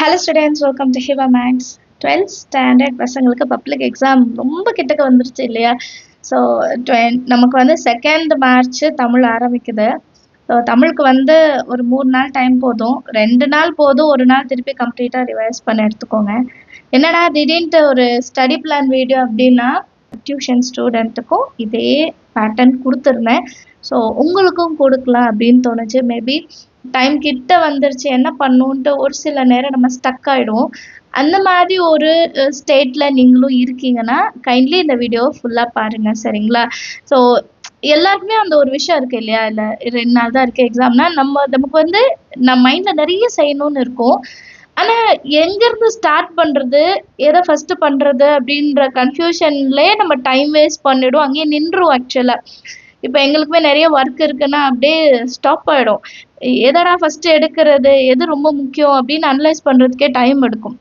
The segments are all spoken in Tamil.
ஹலோ ஸ்டூடெண்ட்ஸ், வெல்கம் டு ஹிவா மேக்ஸ். 12th ஸ்டாண்டர்ட் பசங்களுக்கு பப்ளிக் எக்ஸாம் ரொம்ப கிட்டக்க வந்துருச்சு இல்லையா? ஸோ நமக்கு வந்து 2 மார்ச் தமிழ் ஆரம்பிக்குது. ஸோ தமிழுக்கு வந்து ஒரு 3 நாள் டைம் போதும், 2 நாள் போதும், 1 நாள் திருப்பி கம்ப்ளீட்டாக ரிவைஸ் பண்ண எடுத்துக்கோங்க. என்னடா திடீர்னுட்டு ஒரு ஸ்டடி பிளான் வீடியோ அப்படின்னா, டியூஷன் ஸ்டூடெண்ட்டுக்கும் இதே பேட்டர்ன் கொடுத்துருந்தேன். ஸோ உங்களுக்கும் கொடுக்கலாம் அப்படின்னு தோணுச்சு. மேபி டைம் கிட்ட வந்துருச்சு, என்ன பண்ணுன்ட்டு ஒரு சில நேரம் நம்ம ஸ்டக் ஆகிடுவோம். அந்த மாதிரி ஒரு ஸ்டேட்டில் நீங்களும் இருக்கீங்கன்னா கைண்ட்லி இந்த வீடியோ ஃபுல்லாக பாருங்கள், சரிங்களா? ஸோ எல்லாருக்குமே அந்த ஒரு விஷயம் இருக்குது இல்லையா? இல்லை 2 நாள் தான் இருக்குது எக்ஸாம்னா நமக்கு வந்து மைண்டில் நிறைய செய்யணும்னு இருக்கும். ஆனால் எங்கேருந்து ஸ்டார்ட் பண்ணுறது, எதை ஃபஸ்ட்டு பண்ணுறது அப்படின்ற கன்ஃபியூஷன்லேயே நம்ம டைம் வேஸ்ட் பண்ணிவிடும், அங்கேயே நின்றுவோம் ஆக்சுவலாக. இப்போ எங்களுக்குமே நிறைய ஒர்க் இருக்குன்னா அப்படியே ஸ்டாப் ஆகிடும். எதடா ஃபஸ்ட்டு எடுக்கிறது, எது ரொம்ப முக்கியம் அப்படின்னு அனலைஸ் பண்ணுறதுக்கே டைம் எடுக்கும்.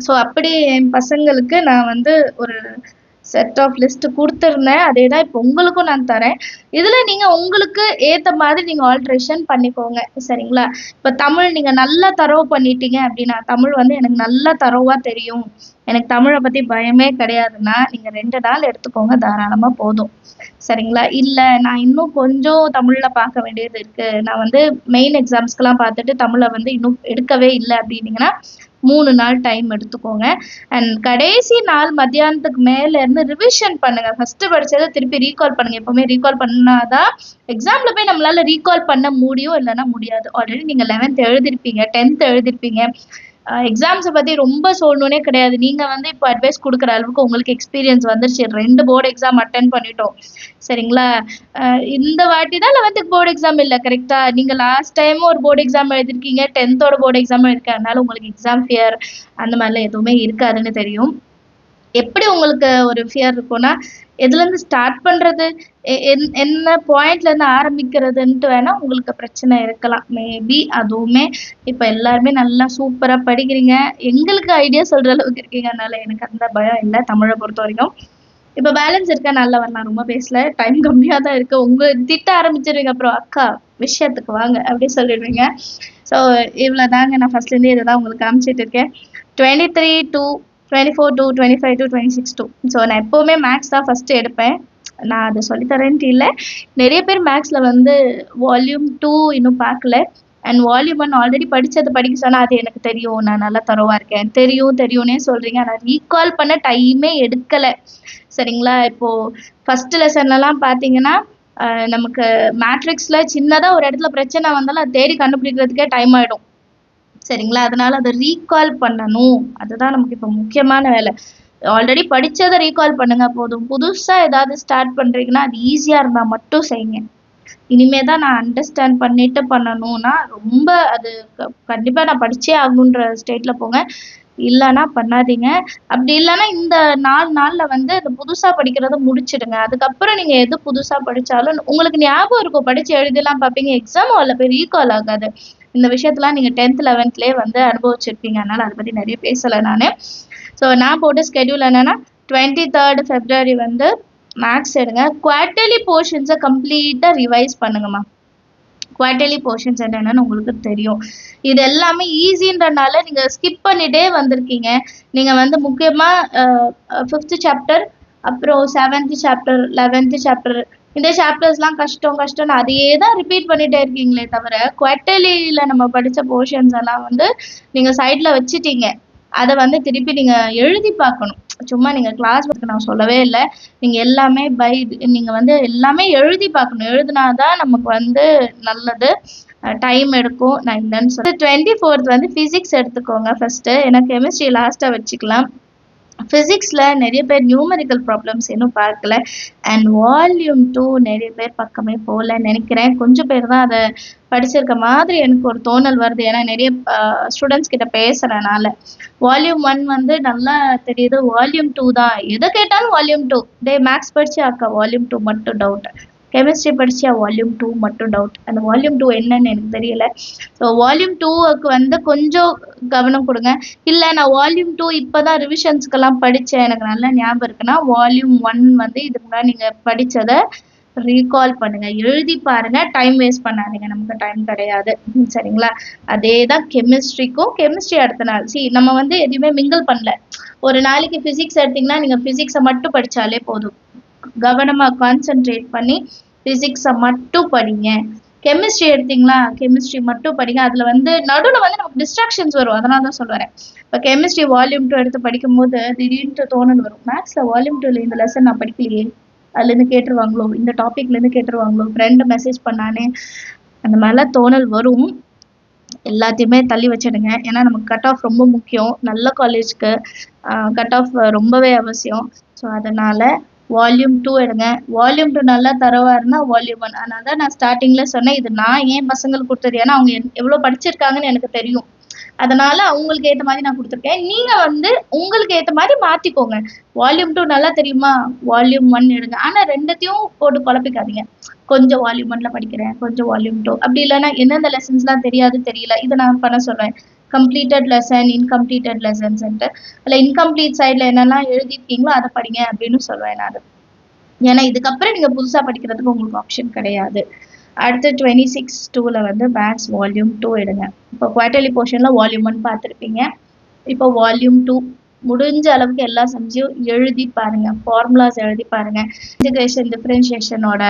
ஸோ அப்படி என் பசங்களுக்கு நான் வந்து ஒரு செட் ஆஃப் லிஸ்ட் கொடுத்துருந்தேன். அதே தான் இப்போ உங்களுக்கும் நான் தரேன். இதில் நீங்கள் உங்களுக்கு ஏற்ற மாதிரி நீங்கள் ஆல்ட்ரேஷன் பண்ணிக்கோங்க, சரிங்களா? இப்போ தமிழ் நீங்கள் நல்லா தரவு பண்ணிட்டீங்க அப்படின்னா, தமிழ் வந்து எனக்கு நல்லா தரவாக தெரியும், எனக்கு தமிழை பற்றி பயமே கிடையாதுன்னா, நீங்கள் 2 நாள் எடுத்துக்கோங்க, தாராளமாக போதும், சரிங்களா? இல்லை நான் இன்னும் கொஞ்சம் தமிழில் பார்க்க வேண்டியது இருக்குது, நான் வந்து மெயின் எக்ஸாம்ஸ்க்கெலாம் பார்த்துட்டு தமிழை வந்து இன்னும் எடுக்கவே இல்லை அப்படின்னீங்கன்னா 3 நாள் டைம் எடுத்துக்கோங்க. அண்ட் கடைசி நாள் மத்தியானத்துக்கு மேலேருந்து ரிவிஷன் பண்ணுங்கள். ஃபஸ்ட்டு படித்ததை திருப்பி ரீகால் பண்ணுங்கள். எப்போவுமே ரீகால் பண்ணாதான் எக்ஸாமில் போய் நம்மளால் ரீகால் பண்ண முடியும், இல்லைன்னா முடியாது. ஆல்ரெடி நீங்கள் 11th எழுதிருப்பீங்க, 10th எழுதிருப்பீங்க. எக்ஸாம்ஸை பற்றி ரொம்ப சொல்லணுன்னே கிடையாது. நீங்கள் வந்து இப்போ அட்வைஸ் கொடுக்குற அளவுக்கு உங்களுக்கு எக்ஸ்பீரியன்ஸ் வந்துருச்சு. 2 போர்டு எக்ஸாம் அட்டன் பண்ணிட்டோம், சரிங்களா? இந்த வாட்டி தான் 11th போர்டு எக்ஸாம் இல்லை, கரெக்டாக? நீங்கள் லாஸ்ட் டைமும் ஒரு போர்டு எக்ஸாம் எழுதிருக்கீங்க, 10th போர்டு எக்ஸாம் எழுதிருக்கேன். அதனால உங்களுக்கு எக்ஸாம் ஃபியர் அந்த மாதிரிலாம் எதுவுமே இருக்காதுன்னு தெரியும். எப்படி உங்களுக்கு ஒரு ஃபியர் இருக்கும்னா, எதுலேருந்து ஸ்டார்ட் பண்ணுறது, என்ன பாயிண்ட்லேருந்து ஆரம்பிக்கிறதுன்ட்டு வேணால் உங்களுக்கு பிரச்சனை இருக்கலாம். மேபி அதுவுமே இப்போ எல்லாருமே நல்லா சூப்பராக படிக்கிறீங்க, எங்களுக்கு ஐடியா சொல்கிற அளவுக்கு இருக்கீங்க. அதனால எனக்கு அந்த பயம் இல்லை தமிழை பொறுத்த வரைக்கும். இப்போ பேலன்ஸ் இருக்கா? நல்லா வரலாம், ரொம்ப பேசல, டைம் கம்மியாக தான் இருக்குது. உங்கள் திட்ட ஆரம்பிச்சிருவீங்க, அப்புறம் அக்கா விஷயத்துக்கு வாங்க அப்படி சொல்லிடுவீங்க. ஸோ இவ்வளோ தாங்க, நான் ஃபஸ்ட்லேருந்தே இதை தான் உங்களுக்கு காமிச்சிட்டு இருக்கேன். 23 to 24 to 25 to 26 to. So நான் எப்போவுமே மேக்ஸ் தான் ஃபஸ்ட்டு எடுப்பேன். நான் அதை சொல்லித்தரேன்ட்டு இல்லை, நிறைய பேர் மேக்ஸில் வந்து வால்யூம் 2 இன்னும் பார்க்கல, அண்ட் வால்யூம் 1 ஆல்ரெடி படித்தது படிக்க சொன்னால் அது எனக்கு தெரியும், நான் நல்லா தரவாக இருக்கேன், தெரியும்னே சொல்கிறீங்க. ஆனால் ரீகால் பண்ண டைமே எடுக்கலை, சரிங்களா? இப்போது ஃபஸ்ட்டு லெசன்லலாம் பார்த்தீங்கன்னா நமக்கு மேட்ரிக்ஸில் சின்னதாக ஒரு இடத்துல பிரச்சனை வந்தாலும் அதை தேடி கண்டுபிடிக்கிறதுக்கே டைம் ஆகிடும், சரிங்களா? அதனால அதை ரீகால் பண்ணணும், அதுதான் நமக்கு இப்போ முக்கியமான வேலை. ஆல்ரெடி படித்ததை ரீகால் பண்ணுங்க போதும். புதுசாக ஏதாவது ஸ்டார்ட் பண்ணுறீங்கன்னா அது ஈஸியாக இருந்தால் மட்டும் செய்யுங்க. இனிமே தான் நான் அண்டர்ஸ்டாண்ட் பண்ணிட்டு பண்ணணும்னா ரொம்ப அது கண்டிப்பாக நான் படித்தே ஆகணுன்ற ஸ்டேட்டில் போங்க, இல்லைன்னா பண்ணாதீங்க. அப்படி இல்லைன்னா இந்த 4 நாளில் வந்து இந்த புதுசாக படிக்கிறத முடிச்சிடுங்க. அதுக்கப்புறம் நீங்கள் எது புதுசாக படித்தாலும் உங்களுக்கு ஞாபகம் இருக்கும், படித்து எழுதிலாம் பார்ப்பீங்க, எக்ஸாம் ஹாலில் போய் ரீகால் ஆகாது. இந்த விஷயத்தெல்லாம் நீங்கள் 10th 11thலேயே வந்து அனுபவிச்சிருப்பீங்க. அதனால் அதை பற்றி நிறைய பேசலை நான். ஸோ நான் போட்ட ஸ்கெடியூல் என்னென்னா 23rd February வந்து மேக்ஸ் எடுங்க. குவார்ட்டர்லி போர்ஷன்ஸை கம்ப்ளீட்டாக ரிவைஸ் பண்ணுங்கம்மா. குவார்ட்டர்லி போர்ஷன்ஸ் என்னென்னு உங்களுக்கு தெரியும். இது எல்லாமே ஈஸின்றனால நீங்கள் ஸ்கிப் பண்ணிகிட்டே வந்திருக்கீங்க. நீங்கள் வந்து முக்கியமாக 5th சாப்டர், அப்புறம் 7th சாப்டர், 11th சாப்டர், இந்த சாப்டர்ஸ்லாம் கஷ்டம்னு அதையே தான் ரிப்பீட் பண்ணிகிட்டே இருக்கீங்களே தவிர, குவார்ட்டர்லியில் நம்ம படித்த போர்ஷன்ஸ் எல்லாம் வந்து நீங்கள் சைடில் வச்சுட்டீங்க. அதை வந்து திருப்பி நீங்கள் எழுதி பார்க்கணும். சும்மா நீங்கள் கிளாஸ் ஒர்க்கு நான் சொல்லவே இல்லை, நீங்கள் எல்லாமே நீங்கள் வந்து எல்லாமே எழுதி பார்க்கணும். எழுதினா தான் நமக்கு வந்து நல்லது, டைம் எடுக்கும். நான் இல்லைன்னு சொல்லி 24th வந்து ஃபிசிக்ஸ் எடுத்துக்கோங்க ஃபஸ்ட்டு, ஏன்னா கெமிஸ்ட்ரி லாஸ்ட்டாக வச்சுக்கலாம். ஃபிசிக்ஸில் நிறைய பேர் நியூமரிக்கல் ப்ராப்ளம்ஸ் இன்னும் பார்க்கல, அண்ட் வால்யூம் 2 நிறைய பேர் பக்கமே போகலன்னு நினைக்கிறேன். கொஞ்சம் பேர் தான் அதை படிச்சிருக்க மாதிரி எனக்கு ஒரு தோணல் வருது, ஏன்னா நிறைய ஸ்டூடெண்ட்ஸ் கிட்ட பேசுகிறனால. வால்யூம் 1 வந்து நல்லா தெரியுது, வால்யூம் 2 தான் எதை கேட்டாலும் வால்யூம் 2. மேக்ஸ் படிச்சு அக்கா வால்யூம் 2 மட்டும் டவுட், கெமிஸ்ட்ரி படிச்சா வால்யூம் 2 மட்டும் டவுட். அந்த வால்யூம் 2 என்னன்னு எனக்கு தெரியல. ஸோ வால்யூம் 2க்கு வந்து கொஞ்சம் கவனம் கொடுங்க. இல்லை நான் வால்யூம் 2 இப்போ தான் ரிவிஷன்ஸ்க்கெல்லாம் படித்தேன், எனக்கு நல்லா ஞாபகம் இருக்குன்னா வால்யூம் 1 வந்து இதுக்கு முன்னாடி நீங்கள் படித்ததை ரீகால் பண்ணுங்க, எழுதி பாருங்க, டைம் வேஸ்ட் பண்ணாதீங்க, நமக்கு டைம் கிடையாது. சரிங்களா? அதே தான் கெமிஸ்ட்ரிக்கும். கெமிஸ்ட்ரி அடுத்த நாள் நம்ம வந்து எதுவுமே மிங்கிள் பண்ணல. ஒரு நாளைக்கு பிசிக்ஸ் எடுத்தீங்கன்னா நீங்க பிசிக்ஸை மட்டும் படிச்சாலே போதும். கவனமா கான்சென்ட்ரேட் பண்ணி பிசிக்ஸை மட்டும் படிங்க. கெமிஸ்ட்ரி எடுத்தீங்களா, கெமிஸ்ட்ரி மட்டும் படிங்க. அதுல வந்து நடுவில் வந்து நமக்கு டிஸ்ட்ராக்ஷன்ஸ் வரும், அதனால தான் சொல்லுவேன். இப்போ கெமிஸ்ட்ரி வால்யூம் 2 எடுத்து படிக்கும் போது திடீர்னு தோணல் வரும், மேக்ஸ்ல வால்யூம் 2ல இந்த லெசன் நான் படிக்கலையே, அதுலேருந்து கேட்டுருவாங்களோ, இந்த டாபிக்லேருந்து கேட்டுருவாங்களோ, ஃப்ரெண்டு மெசேஜ் பண்ணானே, அந்த மாதிரிலாம் தோணல் வரும். எல்லாத்தையுமே தள்ளி வச்சிடுங்க. ஏன்னா நமக்கு கட் ஆஃப் ரொம்ப முக்கியம். நல்ல காலேஜ்க்கு கட் ஆஃப் ரொம்பவே அவசியம். ஸோ அதனால வால்யூம் 2 எடுங்க. வால்யூம் 2 நல்லா தரவா இருந்தா வால்யூம் 1. அதனால தான் நான் ஸ்டார்டிங்ல சொன்னேன், இது நான் ஏன் பசங்களுக்கு கொடுத்தது, ஏன்னா அவங்க எவ்வளோ படிச்சிருக்காங்கன்னு எனக்கு தெரியும். அதனால அவங்களுக்கு ஏற்ற மாதிரி நான் கொடுத்துருக்கேன். நீங்க வந்து உங்களுக்கு ஏற்ற மாதிரி மாத்திக்கோங்க. வால்யூம் 2 நல்லா தெரியுமா, வால்யூம் 1 எடுங்க. ஆனா ரெண்டுத்தையும் போட்டு குழப்பிக்காதீங்க. கொஞ்சம் வால்யூம் 1ல படிக்கிறேன், கொஞ்சம் வால்யூம் 2, அப்படி இல்லைன்னா எந்தெந்த லெசன்ஸ்லாம் தெரியாது தெரியல, இதை நான் பண்ண சொல்றேன். கம்ப்ளீட்டட் லெசன், இன்கம்ப்ளீட்டட் லெசன்ஸ், அதில் இன்கம்ப்ளீட் சைடில் என்னெல்லாம் எழுதிருக்கீங்களோ அதை படிங்க அப்படின்னு சொல்லுவேன் நான். ஏன்னா இதுக்கப்புறம் நீங்க புதுசா படிக்கிறதுக்கு உங்களுக்கு ஆப்ஷன் கிடையாது. அடுத்து 26/2ல வந்து மேத்ஸ் வால்யூம் 2 எடுங்க. இப்போ குவார்டர்லி போர்ஷன்ல வால்யூம் 1 பார்த்துருப்பீங்க. இப்போ வால்யூம் 2 முடிஞ்ச அளவுக்கு எல்லா சம்ஸையும் எழுதி பாருங்க, ஃபார்முலாஸ் எழுதி பாருங்க, இன்டிகிரேஷன் டிஃபரன்ஷியேஷனோட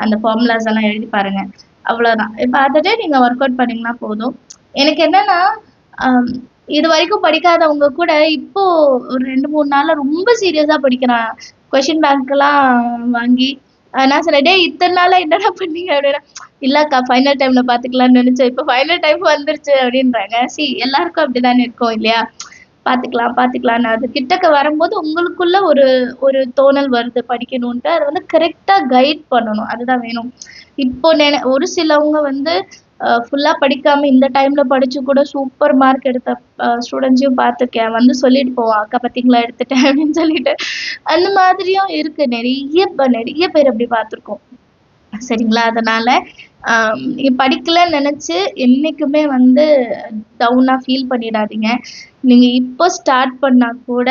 அந்த ஃபார்முலாஸ் எல்லாம் எழுதி பாருங்க. அவ்வளோதான். இப்போ அதை நீங்க ஒர்க் அவுட் பண்ணீங்கன்னா போதும். எனக்கு என்னன்னா இது வரைக்கும் படிக்காதவங்க கூட இப்போ ஒரு 2-3 நாள்ல ரொம்ப சீரியஸா படிக்கிறான். கொஷின் பேங்க்லாம் வாங்கி நான் சொன்னேன், டே இத்தனை நாளா என்னடா பண்ணீங்க அப்படின்னா, இல்லக்கா ஃபைனல் டைம்ல பாத்துக்கலாம்னு நினைச்சேன், இப்போ ஃபைனல் டைம் வந்துருச்சு அப்படின்றாங்க. எல்லாருக்கும் அப்படிதானே இருக்கும் இல்லையா? பாத்துக்கலாம் அது கிட்டக்க வரும்போது உங்களுக்குள்ள ஒரு ஒரு தோணல் வருது படிக்கணும்ட்டு, அதை வந்து கரெக்டா கைட் பண்ணணும், அதுதான் வேணும். இப்போ ஒரு சிலவங்க வந்து ஃபுல்லா படிக்காம இந்த டைம்ல படிச்சு கூட சூப்பர் மார்க் எடுத்த ஸ்டூடெண்ட்ஸையும் பார்த்துருக்கேன். வந்து சொல்லிட்டு போவான், அக்கா பார்த்தீங்களா எடுத்துட்டேன் அப்படின்னு சொல்லிட்டு. அந்த மாதிரியும் இருக்கு, நிறைய பேர் அப்படி பார்த்துருக்கோம். சரிங்களா? அதனால நீங்க படிக்கலன்னு நினைச்சு என்னைக்குமே வந்து டவுனா ஃபீல் பண்ணிடாதீங்க. நீங்க இப்போ ஸ்டார்ட் பண்ணா கூட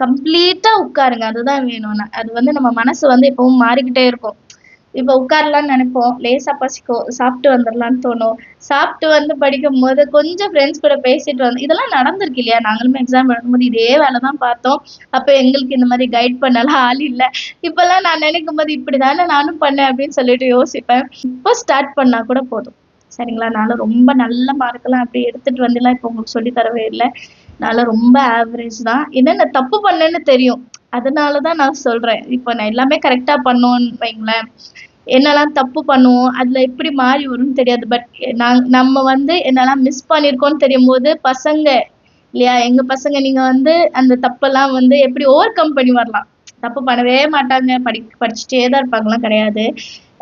கம்ப்ளீட்டா உட்காருங்க, அதுதான் வேணும். அது வந்து நம்ம மனசு வந்து எப்பவும் மாறிக்கிட்டே இருக்கும். இப்போ உட்காரலாம்னு நினைப்போம், லேசா பசிக்கும், சாப்பிட்டு வந்துடலான்னு தோணும். சாப்பிட்டு வந்து படிக்கும் போது கொஞ்சம் ஃப்ரெண்ட்ஸ் கூட பேசிட்டு வந்து இதெல்லாம் நடந்திருக்கு இல்லையா? நாங்களுமே எக்ஸாம் எழுதும்போது இதே வேலை தான் பார்த்தோம். அப்போ எங்களுக்கு இந்த மாதிரி கைட் பண்ணலாம் ஆள் இல்லை. இப்பெல்லாம் நான் நினைக்கும் போது இப்படிதானே நானும் பண்ணேன் அப்படின்னு சொல்லிட்டு யோசிப்பேன். இப்போ ஸ்டார்ட் பண்ணா கூட போதும். சரிங்களா? நானும் ரொம்ப நல்ல மார்க்கெல்லாம் அப்படி எடுத்துட்டு வந்துலாம் இப்போ உங்களுக்கு சொல்லி தரவே இல்லை. நான் ரொம்ப ஆவரேஜ் தான். என்னென்ன தப்பு பண்ணேன்னு தெரியும், அதனாலதான் நான் சொல்றேன். இப்போ நான் எல்லாமே கரெக்டா பண்ணோன்னு வைங்களேன், என்னெல்லாம் தப்பு பண்ணுவோம், அதுல எப்படி மாறி வரும்னு தெரியாது. பட் நம்ம வந்து என்னெல்லாம் மிஸ் பண்ணிருக்கோம்னு தெரியும் போது பசங்க இல்லையா, எங்க பசங்க நீங்க வந்து அந்த தப்பெல்லாம் வந்து எப்படி ஓவர் கம் பண்ணி வரலாம். தப்பு பண்ணவே மாட்டாங்க, படிச்சுட்டே தான் இருப்பாங்கலாம் கிடையாது.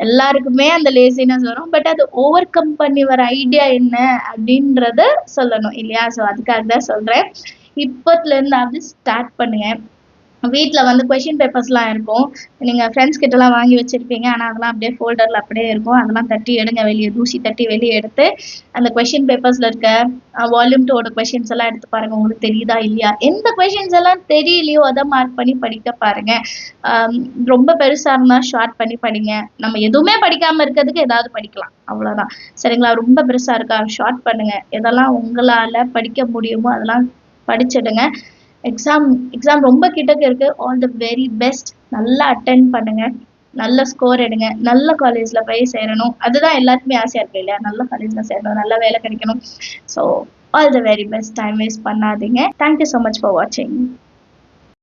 எல்லாருக்குமே அந்த லேசினஸ் வரும். பட் அது ஓவர் கம் பண்ணி வர ஐடியா என்ன அப்படின்றத சொல்லணும் இல்லையா? ஸோ அதுக்காக தான் சொல்றேன், இப்பத்துல இருந்தாவது ஸ்டார்ட் பண்ணுங்க. வீட்ல வந்து கொஷின் பேப்பர்ஸ்லாம் இருக்கும், நீங்க ஃப்ரெண்ட்ஸ் கிட்டலாம் வாங்கி வச்சிருப்பீங்க. ஆனா அதெல்லாம் அப்படியே ஃபோல்டர்ல அப்படியே இருக்கும். அதெல்லாம் தட்டி எடுங்க வெளியே, தூசி தட்டி வெளியே எடுத்து அந்த கொஷின் பேப்பர்ஸ்ல இருக்க வால்யூம் 2ஓட கொஷின்ஸ் எல்லாம் எடுத்து பாருங்க, உங்களுக்கு தெரியுதா இல்லையா. எந்த கொஷின்ஸ் எல்லாம் தெரியலையோ அதை மார்க் பண்ணி படிக்க பாருங்க. ரொம்ப பெருசா இருந்தா ஷார்ட் பண்ணி படிங்க. நம்ம எதுவுமே படிக்காம இருக்கிறதுக்கு ஏதாவது படிக்கலாம், அவ்வளவுதான். சரிங்களா? ரொம்ப பெருசா இருக்கா, ஷார்ட் பண்ணுங்க. எதெல்லாம் உங்களால படிக்க முடியுமோ அதெல்லாம் படிச்சிடுங்க. எக்ஸாம் ரொம்ப கிட்டக்க இருக்கு. All the very best. நல்லா அட்டென்ட் பண்ணுங்க, நல்ல ஸ்கோர் எடுங்க, நல்ல காலேஜ்ல போய் சேரணும். அதுதான் எல்லாருக்குமே ஆசையா இருக்கு இல்லையா? நல்ல காலேஜ்ல சேரணும், நல்ல வேலை கிடைக்கணும். So all the very best. Time waste பண்ணாதீங்க. தேங்க்யூ ஸோ மச் ஃபார் வாட்சிங்.